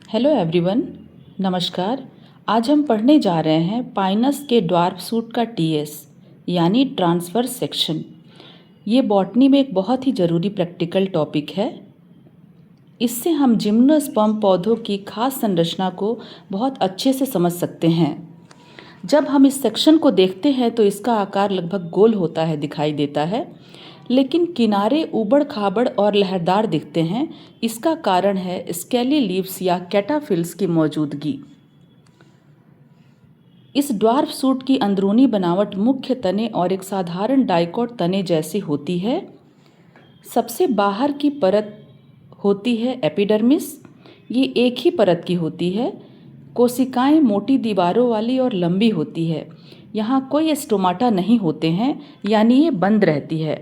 Hello everyone, नमस्कार। आज हम पढ़ने जा रहे हैं पाइनस के ड्वार्फ सूट का टीएस यानी ट्रांसवर्स सेक्शन। ये बॉटनी में एक बहुत ही ज़रूरी प्रैक्टिकल टॉपिक है। इससे हम जिम्नोस्पर्म पौधों की खास संरचना को बहुत अच्छे से समझ सकते हैं। जब हम इस सेक्शन को देखते हैं तो इसका आकार लगभग गोल होता है, दिखाई देता है, लेकिन किनारे ऊबड़ खाबड़ और लहरदार दिखते हैं। इसका कारण है स्केली लीव्स या कैटाफिल्स की मौजूदगी। इस ड्वार्फ सूट की अंदरूनी बनावट मुख्य तने और एक साधारण डाइकोट तने जैसी होती है। सबसे बाहर की परत होती है एपिडर्मिस। ये एक ही परत की होती है। कोशिकाएं मोटी दीवारों वाली और लंबी होती है। यहाँ कोई स्टोमाटा नहीं होते हैं, यानी ये बंद रहती है।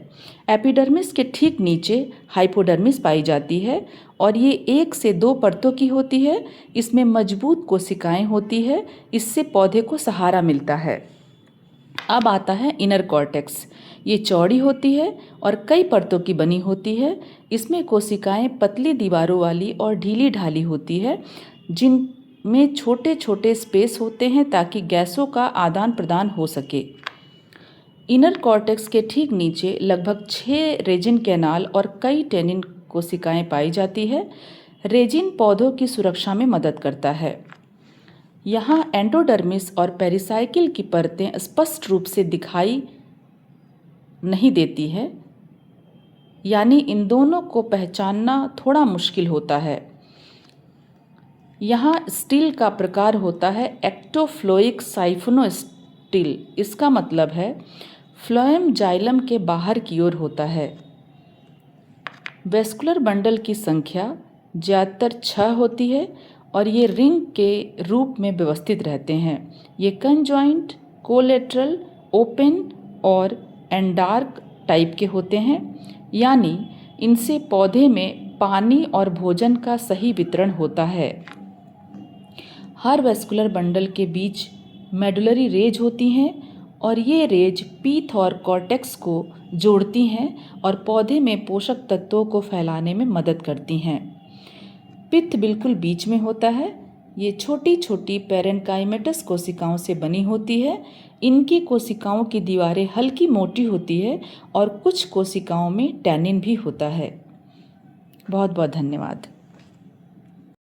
एपिडर्मिस के ठीक नीचे हाइपोडर्मिस पाई जाती है और ये 1 से 2 परतों की होती है। इसमें मजबूत कोशिकाएं होती है, इससे पौधे को सहारा मिलता है। अब आता है इनर कॉर्टेक्स। ये चौड़ी होती है और कई परतों की बनी होती है। इसमें कोशिकाएं पतली दीवारों वाली और ढीली ढाली होती है, जिनमें छोटे छोटे स्पेस होते हैं ताकि गैसों का आदान प्रदान हो सके। इनर कॉर्टेक्स के ठीक नीचे लगभग 6 रेजिन कैनाल और कई टेनिन कोशिकाएं पाई जाती है। रेजिन पौधों की सुरक्षा में मदद करता है। यहाँ एंडोडर्मिस और पेरिसाइकिल की परतें स्पष्ट रूप से दिखाई नहीं देती है, यानी इन दोनों को पहचानना थोड़ा मुश्किल होता है। यहाँ स्टील का प्रकार होता है एक्टोफ्लोइक साइफोनोस्टील। इसका मतलब है फ्लोएम जाइलम के बाहर की ओर होता है। वेस्कुलर बंडल की संख्या ज़्यादातर 6 होती है और ये रिंग के रूप में व्यवस्थित रहते हैं। ये कंजॉइंट, कोलेटरल, ओपन और एंडार्क टाइप के होते हैं, यानी इनसे पौधे में पानी और भोजन का सही वितरण होता है। हर वेस्कुलर बंडल के बीच मेडुलरी रेज होती हैं और ये रेज पीथ और कॉर्टेक्स को जोड़ती हैं और पौधे में पोषक तत्वों को फैलाने में मदद करती हैं। पित्त बिल्कुल बीच में होता है। ये छोटी छोटी पेरेन्काइमेटस कोशिकाओं से बनी होती है। इनकी कोशिकाओं की दीवारें हल्की मोटी होती है और कुछ कोशिकाओं में टैनिन भी होता है। बहुत बहुत धन्यवाद।